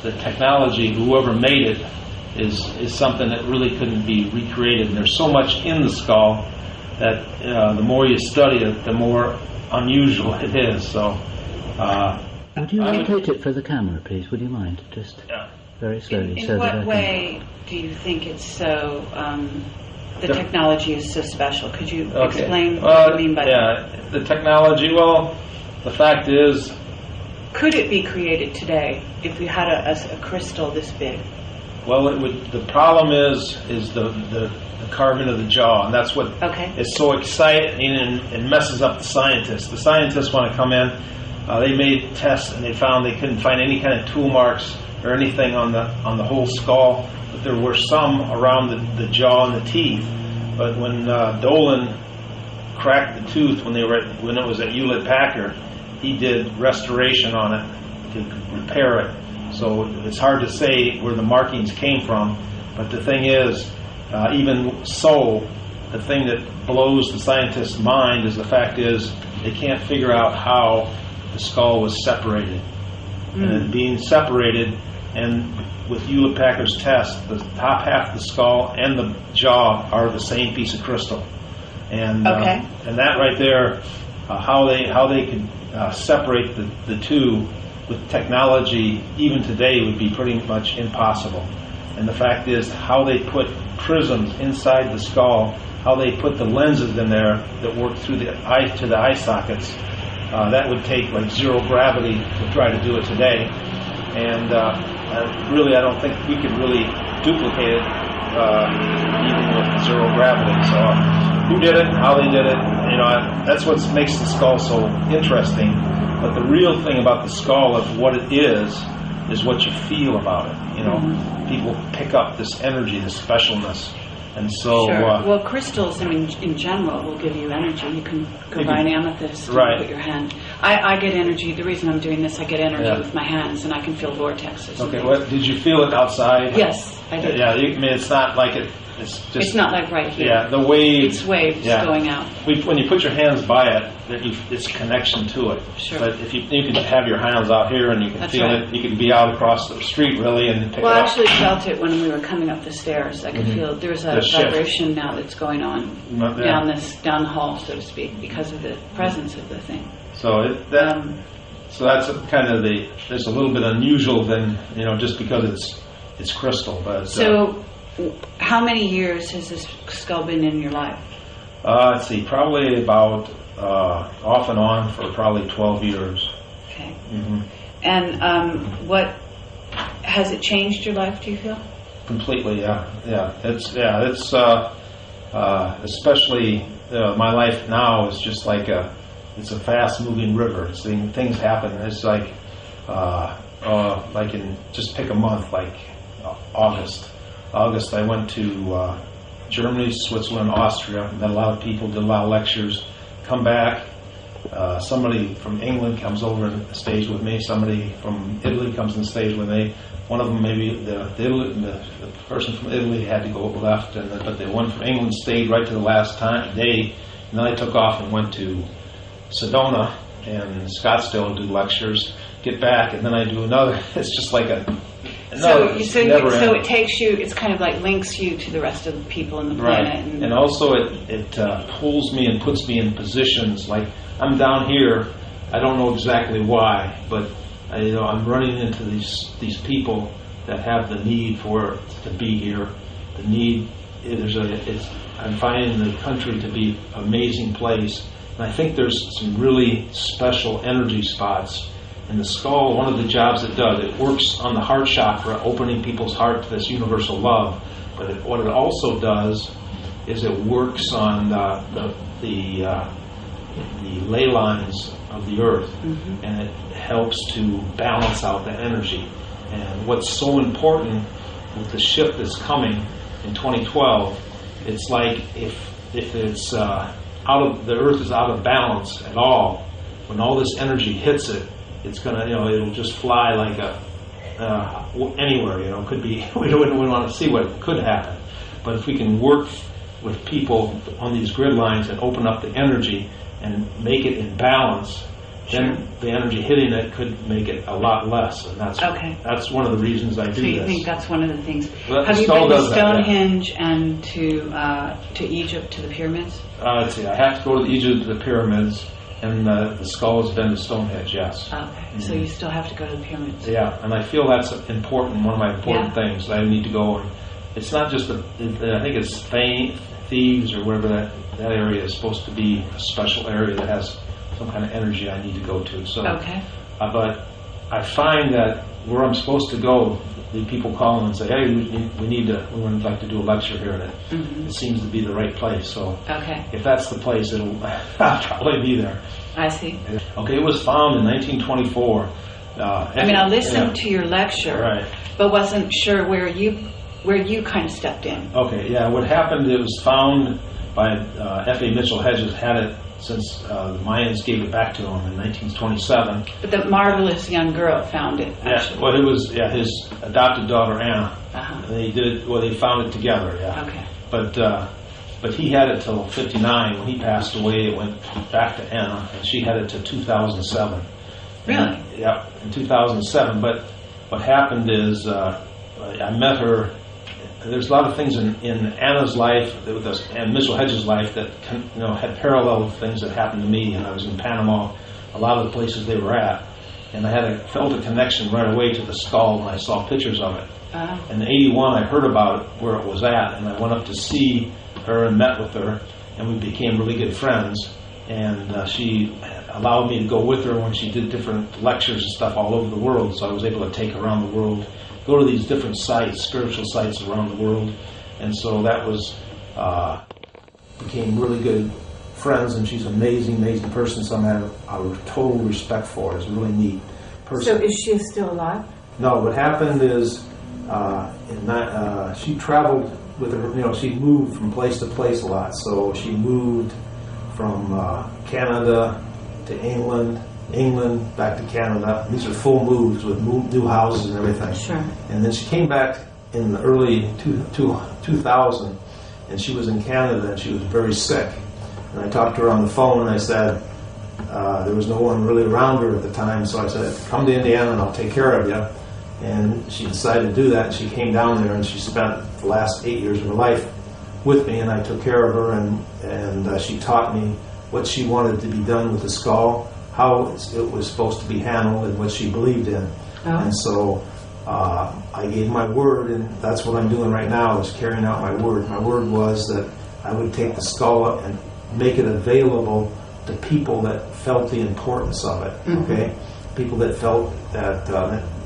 The technology, whoever made it, is something that really couldn't be recreated. And there's so much in the skull that the more you study it, the more unusual it is. So, would you rotate it for the camera, please? Would you mind? Just very slowly. In what way do you think it's so? The technology is so special. Could you explain what you mean by that? The technology. Well, the fact is, could it be created today if we had a crystal this big? Well, it would. The problem is the carving of the jaw, and that's what is so exciting and messes up the scientists. The scientists want to come in. They made tests and they found they couldn't find any kind of tool marks or anything on the whole skull, but there were some around the jaw and the teeth. But when Dolan cracked the tooth when it was at Hewlett-Packard, he did restoration on it to repair it. So it's hard to say where the markings came from, but the thing is, even so, the thing that blows the scientist's mind is the fact is they can't figure out how the skull was separated. And it being separated, and with Hewlett-Packard's test, the top half of the skull and the jaw are the same piece of crystal. And and that right there, how they could separate the two with technology even today would be pretty much impossible. And the fact is how they put prisms inside the skull, how they put the lenses in there that work through the eye to the eye sockets, that would take like zero gravity to try to do it today. And really, I don't think we could really duplicate it even with zero gravity. So who did it, how they did it, that's what makes the skull so interesting. But the real thing about the skull of what it is what you feel about it. People pick up this energy, this specialness. And so, well, crystals, in general, will give you energy. You can go buy an amethyst and put your hand. I get energy. The reason I'm doing this, I get energy with my hands, and I can feel vortexes. Okay, did you feel it outside? Yes, I did. Yeah, it's not like it. It's just. It's not like right here. Yeah, the waves. It's waves going out. When you put your hands by it, it's connection to it. Sure. But if you can have your hands out here and you can feel it, you can be out across the street really and pick it up. Well, I actually felt it when we were coming up the stairs. I could feel there's a vibration now that's going on down the hall, so to speak, because of the presence of the thing. So so that's kind of there's a little bit unusual than just because it's crystal, but so. How many years has this skull been in your life? Let's see, probably about off and on for probably 12 years. Okay. And what has it changed your life? Do you feel? Completely, yeah. It's especially my life now is just like it's a fast-moving river. Things happen. It's like just pick a month, like August. I went to Germany, Switzerland, Austria. Met a lot of people, did a lot of lectures. Come back. Somebody from England comes over and stays with me. Somebody from Italy comes and stays with me. One of them, maybe the person from Italy had to go left, but the one from England stayed right to the last day. And then I took off and went to Sedona and Scottsdale to do lectures. Get back, and then I do another. It's just like so it takes you. It's kind of like links you to the rest of the people in the planet, and also it pulls me and puts me in positions. Like I'm down here, I don't know exactly why, but I'm running into these people that have the need to be here. The need I'm finding the country to be an amazing place, and I think there's some really special energy spots. In the skull, one of the jobs it does, it works on the heart chakra, opening people's heart to this universal love. But what it also does is it works on the ley lines of the earth, and it helps to balance out the energy. And what's so important with the shift that's coming in 2012, it's like if it's the Earth is out of balance at all, when all this energy hits it, it's gonna, it'll just fly like anywhere. Could be. We wouldn't want to see what could happen. But if we can work with people on these grid lines and open up the energy and make it in balance, then the energy hitting it could make it a lot less, and that's one of the reasons I do this. So you think that's one of the things? Well, have you been to Stonehenge and to Egypt, to the pyramids? Let's see, I have to go to Egypt to the pyramids, and the skull has been to Stonehenge, yes. Okay, so you still have to go to the pyramids. Yeah, and I feel that's important, one of my important things that I need to go. And it's not just, I think it's Thieves or wherever that area is supposed to be a special area that has some kind of energy I need to go to. So, but I find that where I'm supposed to go, the people call and say, "Hey, we would like to do a lecture here," and it seems to be the right place. So, if that's the place, I'll probably be there. I see. Okay, it was found in 1924. I listened to your lecture, but wasn't sure where you kind of stepped in. Okay, yeah. What happened? It was found by F.A. Michell-hedges. Had it since the Mayans gave it back to him in 1927. But the marvelous young girl found it. Actually. Yeah, well, it was his adopted daughter Anna. And they did it. Well, they found it together. Yeah. Okay. But he had it till 59. When he passed away, it went back to Anna, and she had it till 2007. Really? Yeah, in 2007. But what happened is I met her. There's a lot of things in Anna's life and Michell-hedges' life that had parallel things that happened to me. And I was in Panama, a lot of the places they were at, and I felt a connection right away to the skull when I saw pictures of it. And in '81, I heard about it, where it was at, and I went up to see her and met with her, and we became really good friends. And she allowed me to go with her when she did different lectures and stuff all over the world. So I was able to take her around the world, go to these different sites, spiritual sites around the world. And so that was, became really good friends, and she's an amazing person, so I have a total respect for her. It's a really neat person. So is she still alive? No, what happened is she traveled with her, she moved from place to place a lot. So she moved from Canada to England, back to Canada. These are full moves with new houses and everything. Sure. And then she came back in the early 2000, and she was in Canada, and she was very sick. And I talked to her on the phone, and I said, there was no one really around her at the time, so I said, come to Indiana and I'll take care of you. And she decided to do that, and she came down there, and she spent the last 8 years of her life with me, and I took care of her, and she taught me what she wanted to be done with the skull, how it was supposed to be handled, and what she believed in. And so I gave my word, and that's what I'm doing right now, is carrying out my word. My word was that I would take the skull and make it available to people that felt the importance of it, okay? People that felt that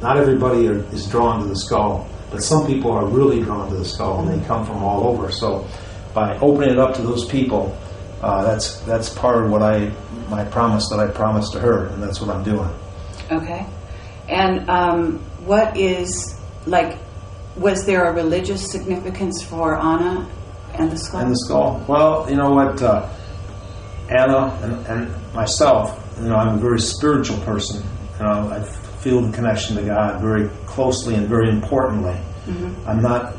not everybody is drawn to the skull, but some people are really drawn to the skull, and they come from all over. So by opening it up to those people, that's part of what my promise that I promised to her, and that's what I'm doing. Okay. And what is, was there a religious significance for Anna and the skull? And the skull. Well, you know what, Anna and myself, I'm a very spiritual person. I feel the connection to God very closely and very importantly. I'm not,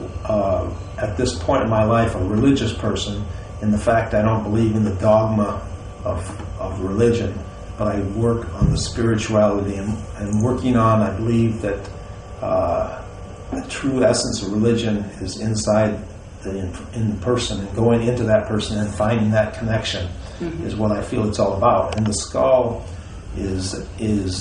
at this point in my life, a religious person in the fact I don't believe in the dogma of religion, but I work on the spirituality and working on, I believe that the true essence of religion is inside in the person, and going into that person and finding that connection is what I feel it's all about. And the skull is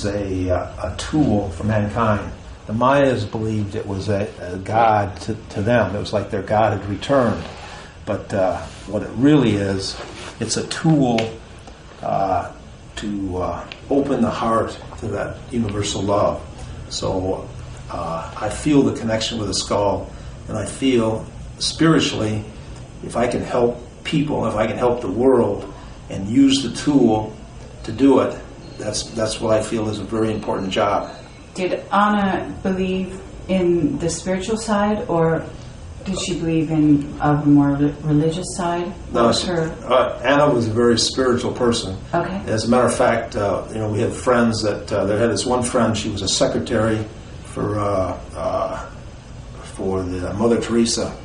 a tool for mankind. The Mayas believed it was a god to them. It was like their god had returned. But what it really is, it's a tool to open the heart to that universal love. So I feel the connection with the skull, and I feel spiritually, if I can help people, if I can help the world and use the tool to do it, that's what I feel is a very important job. Did Anna believe in the spiritual side, or did she believe in a more religious side? No, Anna was a very spiritual person. Okay. As a matter of fact, we had friends that they had this one friend. She was a secretary for the Mother Teresa,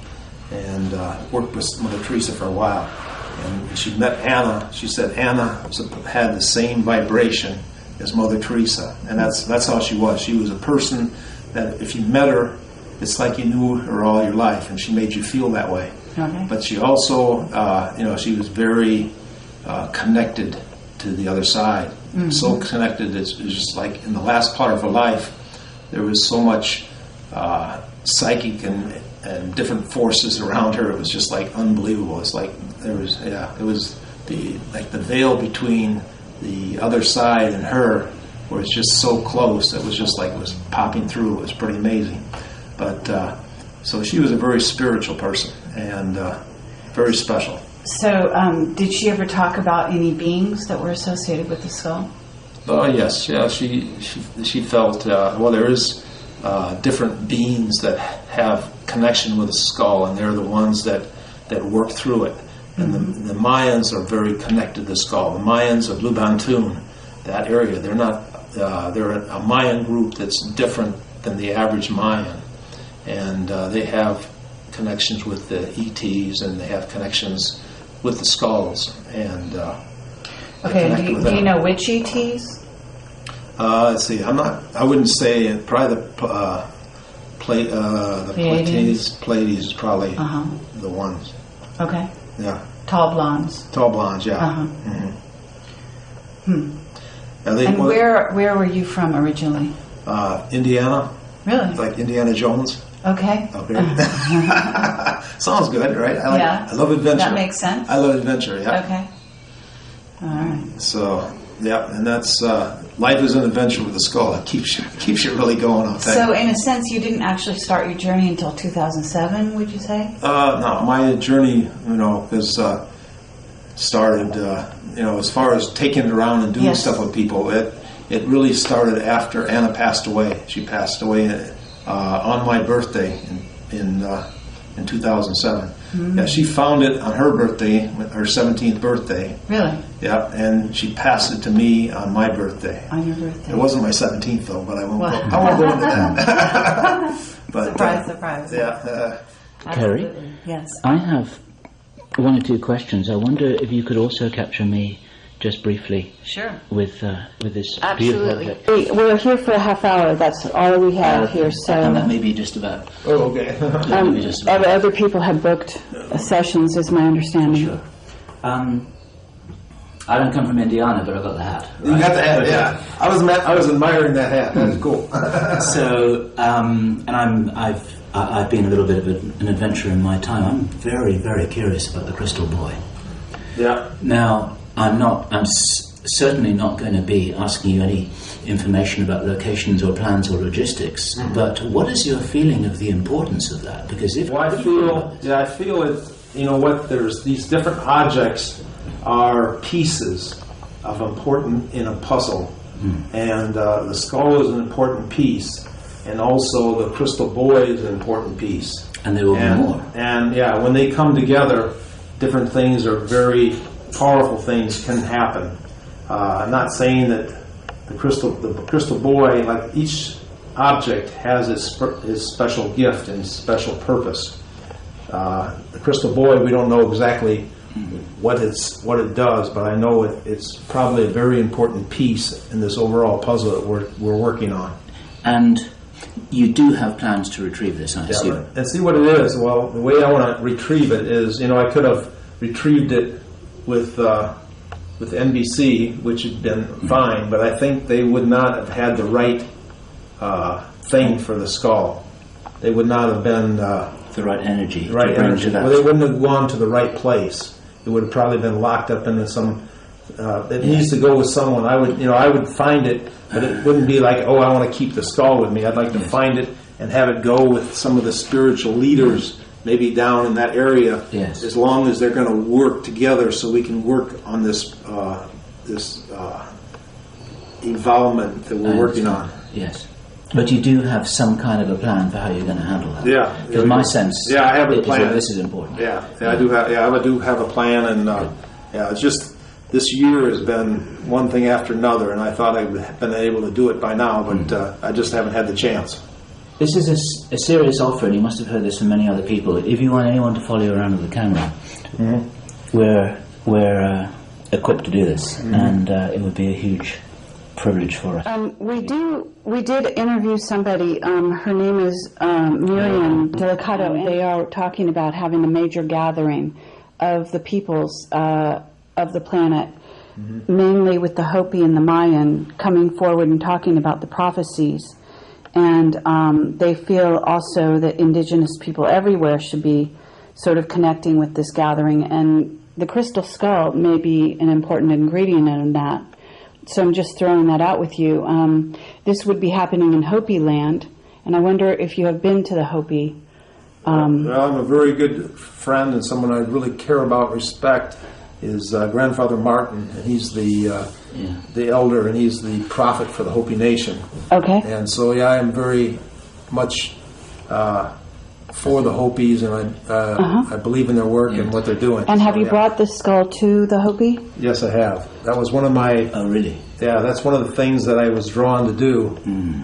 and worked with Mother Teresa for a while. And she met Anna. She said Anna had the same vibration as Mother Teresa, and that's how she was. She was a person that if you met her, it's like you knew her all your life, and she made you feel that way. Okay. But she also, she was very connected to the other side. Mm-hmm. So connected, it's just like in the last part of her life, there was so much psychic and different forces around her. It was just like unbelievable. It's like it was the veil between the other side and her, where it's just so close. It was just like it was popping through. It was pretty amazing. But so she was a very spiritual person and very special. So did she ever talk about any beings that were associated with the skull? Oh yes, yeah. She felt there is different beings that have connection with the skull, and they're the ones that work through it. And the Mayans are very connected to the skull. The Mayans of Lubantun, that area, they're a Mayan group that's different than the average Mayan. And they have connections with the ETs, and they have connections with the skulls. And okay, do you know which ETs? Let's see. I wouldn't say probably the Pleiades is probably the ones. Okay. Yeah. Tall blondes. Tall blondes, yeah. And where were you from originally? Indiana. Really? Like Indiana Jones. Okay. Sounds good, right? I love adventure. That makes sense. I love adventure, yeah. Okay. All right. So, yeah, and that's life is an adventure with the skull. It keeps you really going, I'll tell you. So, in a sense, you didn't actually start your journey until 2007, would you say? No, my journey, started, as far as taking it around and doing stuff with people, it really started after Anna passed away. She passed away on my birthday in 2007. Mm-hmm. Yeah, she found it on her birthday, her 17th birthday. Really? Yeah, and she passed it to me on my birthday. On your birthday? It wasn't my 17th though, but I won't go into that. But, surprise. Yeah. Kerry? Yes. I have one or two questions. I wonder if you could also capture me just briefly. Sure. With this Absolutely. beautiful object. We're here for a half hour. That's all we have here. So, and that may be just about. Oh, okay. Other people have booked sessions, is my understanding. Sure. I don't come from Indiana, but I've got the hat. Right? You got the hat, yeah. I was admiring that hat. That was cool. So, and I've been a little bit of an adventurer in my time. I'm very, very curious about the crystal boy. Yeah. Now, I'm certainly not going to be asking you any information about locations or plans or logistics, but what is your feeling of the importance of that? Because I feel it, there's these different objects are pieces of important in a puzzle, and the skull is an important piece, and also the crystal boy is an important piece. And there will be more. And when they come together, different things are very powerful things can happen. I'm not saying that the crystal boy, like each object has its special gift and special purpose. The crystal boy, we don't know exactly what it does, but I know it's probably a very important piece in this overall puzzle that we're working on. And you do have plans to retrieve this, I assume. And see what it is. Well, the way I want to retrieve it is, I could have retrieved it with NBC, which had been fine, but I think they would not have had the right thing for the skull. They would not have been the right energy. Right energy. Well, they wouldn't have gone to the right place. It would have probably been locked up into some. It needs to go with someone. I would find it, but it wouldn't be like, I want to keep the skull with me. I'd like to find it and have it go with some of the spiritual leaders. Maybe down in that area, as long as they're going to work together, so we can work on this involvement that we're working on. Yes. But you do have some kind of a plan for how you're going to handle that. Yeah. Because my sense I have a plan. This is important. Yeah, I do have a plan, and it's just this year has been one thing after another, and I thought I'd been able to do it by now, but I just haven't had the chance. This is a serious offer, and you must have heard this from many other people. If you want anyone to follow you around with a camera, we're equipped to do this, and it would be a huge privilege for us. We did interview somebody. Her name is Miriam Delicato, and they are talking about having a major gathering of the peoples of the planet, mainly with the Hopi and the Mayan, coming forward and talking about the prophecies. And they feel also that indigenous people everywhere should be sort of connecting with this gathering. And the crystal skull may be an important ingredient in that. So I'm just throwing that out with you. This would be happening in Hopi land, and I wonder if you have been to the Hopi. Well, I'm a very good friend and someone I really care about, respect, is Grandfather Martin, and he's the elder, and he's the prophet for the Hopi Nation. Okay. And so, I am very much for the Hopis, and I believe in their work and what they're doing. And have you brought the skull to the Hopi? Yes, I have. That was one of my... Oh, really? Yeah, that's one of the things that I was drawn to do,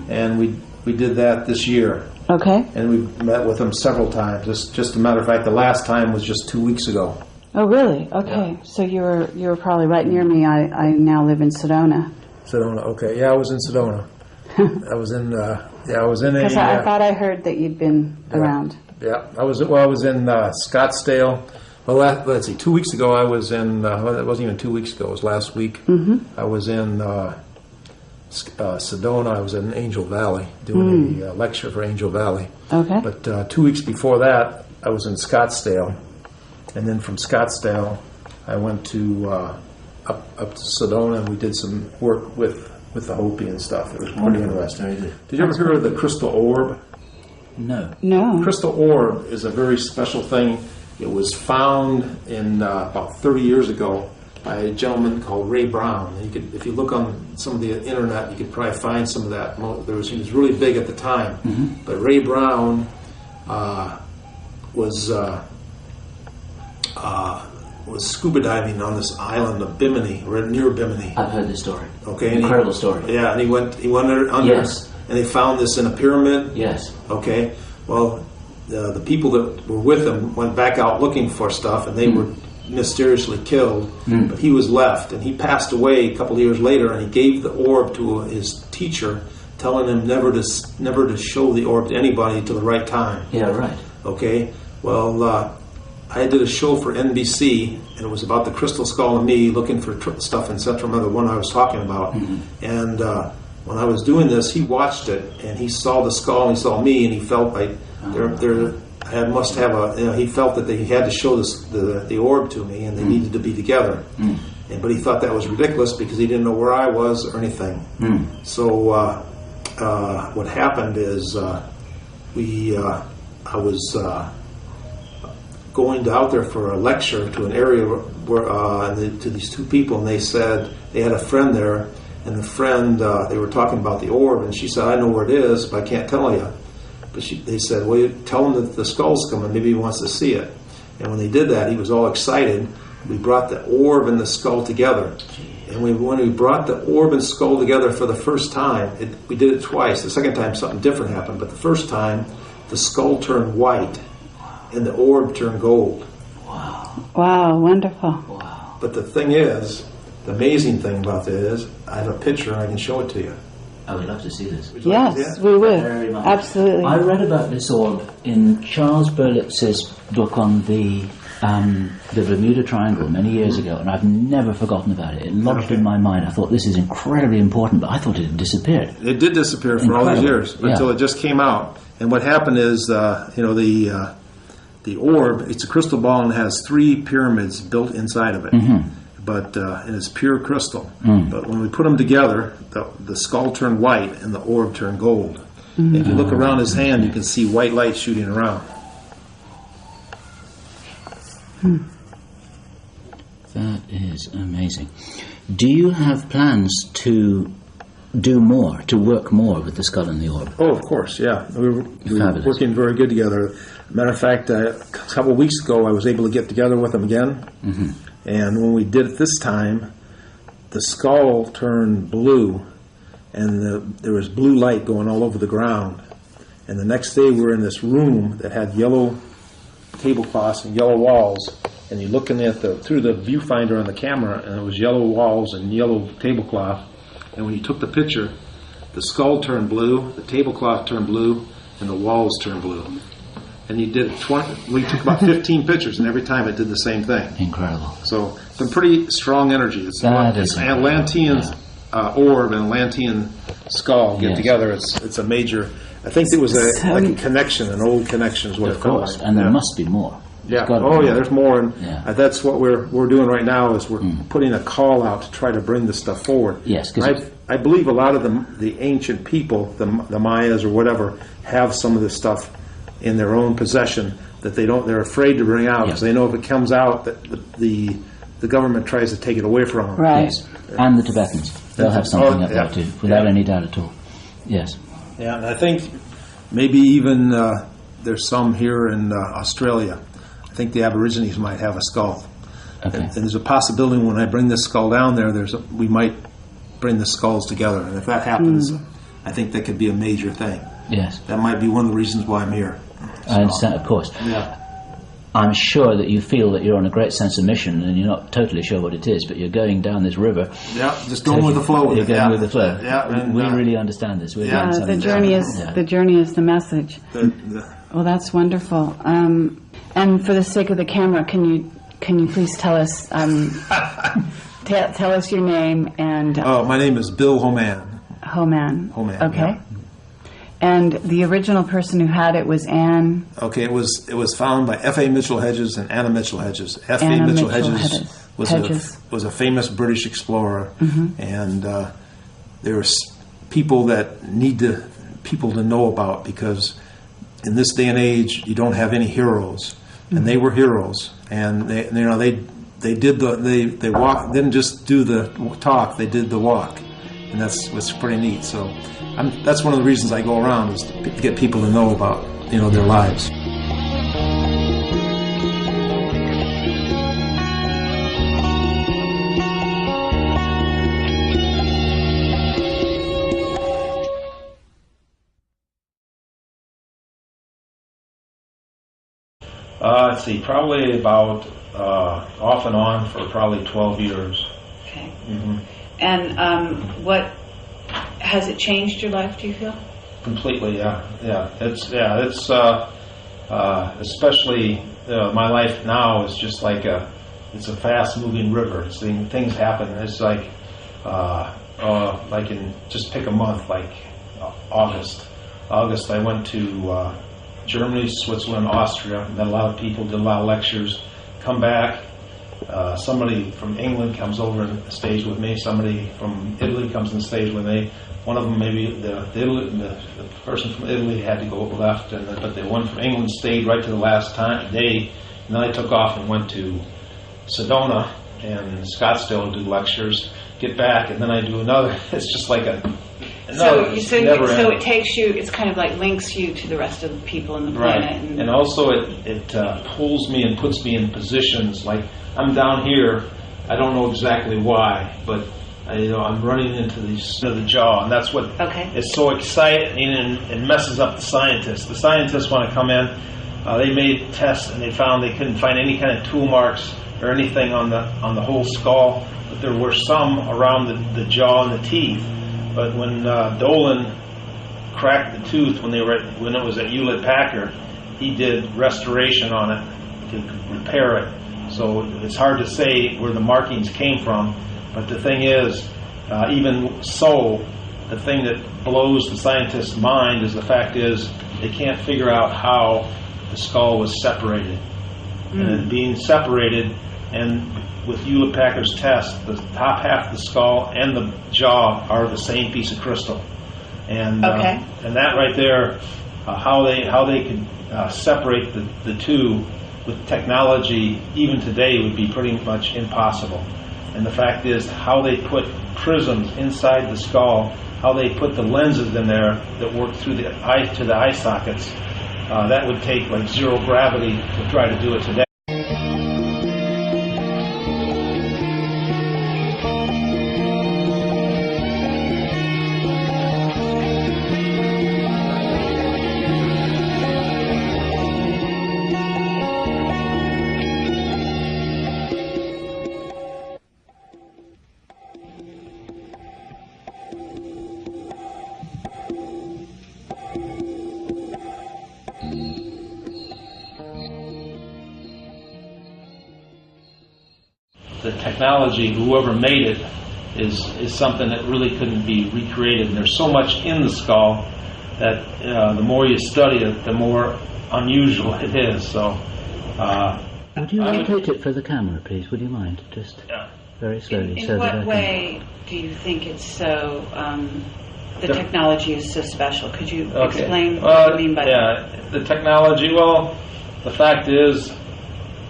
and we did that this year. Okay. And we met with them several times. Just a matter of fact, the last time was just 2 weeks ago. Oh, really? Okay. Yeah. So you were probably right near me. I now live in Sedona. Sedona, okay. Yeah, I was in Sedona. I was in Because I thought I heard that you'd been around. Yeah, I was in Scottsdale. Well, let's see. 2 weeks ago, I was in. It wasn't even 2 weeks ago. It was last week. I was in Sedona. I was in Angel Valley doing a lecture for Angel Valley. Okay. But 2 weeks before that, I was in Scottsdale, and then from Scottsdale, I went to up to Sedona, and we did some work with the Hopi and stuff. It was pretty interesting. Very good. Did you ever hear of the crystal orb? No. No. Crystal orb is a very special thing. It was found in about 30 years ago by a gentleman called Ray Brown. If you look on some of the internet, you could probably find some of that. He was really big at the time. But Ray Brown was scuba diving on this island of Bimini, or near Bimini. I've heard this story. Okay, Incredible story. Yeah, and he went under. Yes. And they found this in a pyramid. Yes. Okay. Well, the people that were with him went back out looking for stuff, and they were mysteriously killed. But he was left, and he passed away a couple of years later, and he gave the orb to his teacher, telling him never to show the orb to anybody till the right time. Yeah, right. Okay. Well, I did a show for NBC, and it was about the crystal skull and me looking for stuff in Central America, the one I was talking about. And when I was doing this, he watched it, and he saw the skull, and he saw me, and he felt like he felt that he had to show the orb to me, and they needed to be together. But he thought that was ridiculous because he didn't know where I was or anything. So what happened is I was going out there for a lecture to an area where to these two people, and they said they had a friend there. And the friend, they were talking about the orb, and she said, I know where it is, but I can't tell you. But they said, well, you tell him that the skull's coming, maybe he wants to see it. And when they did that, he was all excited. We brought the orb and the skull together. And when we brought the orb and skull together for the first time, we did it twice. The second time, something different happened. But the first time, the skull turned white, and the orb turned gold. Wow, wonderful. Wow. But the thing is, the amazing thing about this is, I have a picture and I can show it to you. I would love to see this. Yes, we would. Very much. Absolutely. I read about this orb in Charles Berlitz's book on the Bermuda Triangle many years ago, and I've never forgotten about it. It lodged in my mind. I thought this is incredibly important, but I thought it had disappeared. It did disappear for all these years until it just came out. And what happened is, the orb, it's a crystal ball and has 3 pyramids built inside of it. But and it's pure crystal. But when we put them together, the skull turned white and the orb turned gold. If you look around his hand, you can see white light shooting around. That is amazing. Do you have plans to do more, to work more with the skull and the orb? Oh, of course, yeah. We were working very good together. Matter of fact, a couple of weeks ago, I was able to get together with him again. Mm-hmm. And when we did it this time, the skull turned blue, and there was blue light going all over the ground. And the next day, we were in this room that had yellow tablecloths and yellow walls. And you're looking at through the viewfinder on the camera, and it was yellow walls and yellow tablecloth. And when you took the picture, the skull turned blue, the tablecloth turned blue, and the walls turned blue. And you did we took about 15 pictures, and every time it did the same thing. Incredible. So some pretty strong energy. It's Atlantean orb and Atlantean skull get together. It's a major. I think it was like a connection, an old connection is what it felt like. And there must be more. Yeah. Oh, yeah. There's more, and that's what we're doing right now. Is we're putting a call out to try to bring this stuff forward. Yes, I believe a lot of the ancient people, the Mayas or whatever, have some of this stuff in their own possession that they're afraid to bring out because they know if it comes out that the government tries to take it away from them. Right. Yes. And the Tibetans, they'll have something up there too, without any doubt at all. Yes. Yeah, and I think maybe even there's some here in Australia. I think the Aborigines might have a skull. Okay. And there's a possibility when I bring this skull down there, we might bring the skulls together. And if that happens, I think that could be a major thing. Yes. That might be one of the reasons why I'm here. So, I understand, of course. Yeah. I'm sure that you feel that you're on a great sense of mission, and you're not totally sure what it is, but you're going down this river. Yeah, just going with the flow. You're going with the flow. Yeah, we really understand this. The journey is the message. Well, that's wonderful. And for the sake of the camera, can you please tell us tell us your name and? My name is Bill Homann. Homann. Homann. Okay. Yeah. And the original person who had it was Anne. Okay, it was found by F.A. Michell-hedges and Anna Michell-hedges. F.A. Michell-hedges was a famous British explorer, and there are people that people to know about, because in this day and age you don't have any heroes, and they were heroes, and they didn't just do the talk, they did the walk, and that's what's pretty neat. So that's one of the reasons I go around, is to get people to know about their lives. Let's see, probably about off and on for probably 12 years. Okay. Mm-hmm. And what has it changed your life, do you feel? Completely, yeah. It's especially my life now is just like it's a fast-moving river. Things happen. It's like in, just pick a month, like August. August, I went to Germany, Switzerland, Austria. Met a lot of people, did a lot of lectures. Come back. Somebody from England comes over and stays with me. Somebody from Italy comes and stays with me. One of them, maybe the person from Italy had to go left, but the one from England stayed right to the last day. And then I took off and went to Sedona and Scottsdale to do lectures. Get back, and then I do another. It's just like so it takes you. It's kind of like links you to the rest of the people in the planet. Right. And also it pulls me and puts me in positions. Like I'm down here. I don't know exactly why, but I'm running into the jaw, and that's what is so exciting and messes up the scientists. The scientists want to come in. They made tests, and they found they couldn't find any kind of tool marks or anything on the whole skull, but there were some around the jaw and the teeth. But when Dolan cracked the tooth when it was at Hewlett-Packard, he did restoration on it to repair it. So it's hard to say where the markings came from. But the thing is, even so, the thing that blows the scientist's mind is the fact is they can't figure out how the skull was separated. And it being separated, and with Hewlett-Packard's test, the top half of the skull and the jaw are the same piece of crystal. And and that right there, how they could separate the two with technology even today would be pretty much impossible. And the fact is, how they put prisms inside the skull, how they put the lenses in there that work through the eye to the eye sockets. That would take like zero gravity to try to do it today. The technology, whoever made it, is something that really couldn't be recreated. And there's so much in the skull that the more you study it, the more unusual it is. So, would you rotate it for the camera, please? Would you mind? Just very slowly. In what way do you think it's so? The technology is so special. Could you explain what you mean by that? The technology. Well, the fact is,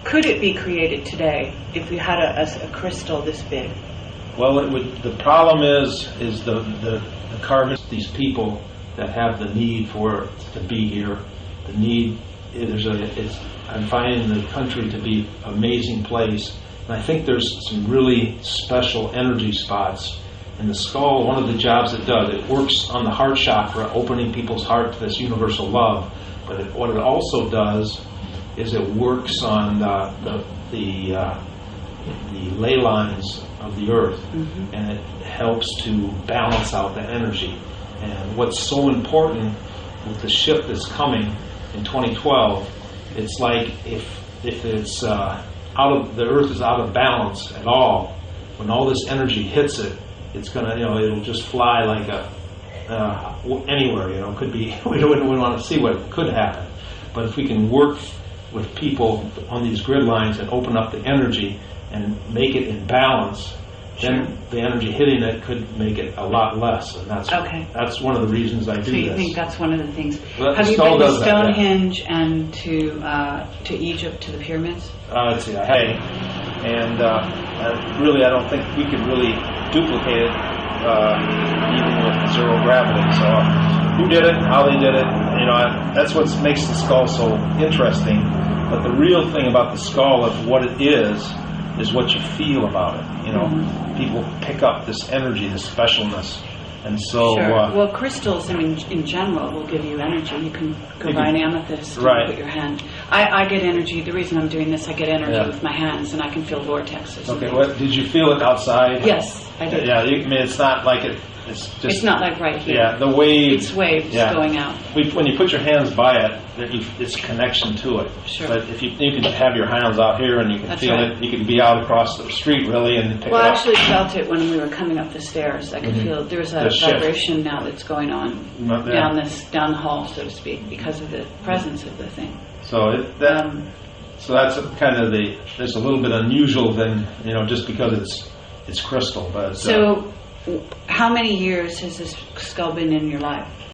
could it be created today if we had a crystal this big? Well, it would. The problem is the carbon. These people that have the need for to be here, the need. I'm finding the country to be an amazing place, and I think there's some really special energy spots in the skull. One of the jobs it does, it works on the heart chakra, opening people's heart to this universal love. But what it also does is it works on the ley lines of the earth, and it helps to balance out the energy. And what's so important with the shift that's coming in 2012, it's like if it's the earth is out of balance at all, when all this energy hits it, it's gonna, it'll just fly like anywhere. It could be. We wouldn't want to see what could happen, but if we can work with people on these grid lines and open up the energy and make it in balance, then the energy hitting it could make it a lot less, and that's one of the reasons I do this. So you think that's one of the things? Well, have you been to Stonehenge and to Egypt, to the pyramids? Let's see, and really I don't think we could really duplicate it even with zero gravity. So who did it, how they did it, that's what makes the skull so interesting. But the real thing about the skull of what it is what you feel about it. People pick up this energy, this specialness. And so, well, crystals, in general, will give you energy. You can go buy an amethyst and put your hand. I get energy. The reason I'm doing this, I get energy with my hands, and I can feel vortexes. Okay, did you feel it outside? Yes, I did. Yeah, it's not like it. It's just. It's not like right here. Yeah, the waves. It's waves going out. When you put your hands by it, it's connection to it. Sure. But if you can have your hands out here and you can feel it, you can be out across the street really and pick it up. Well, I actually felt it when we were coming up the stairs. I could feel there's a vibration now that's going on down the hall, so to speak, because of the presence of the thing. So so that's kind of there's a little bit unusual than just because it's crystal, but so. How many years has this skull been in your life?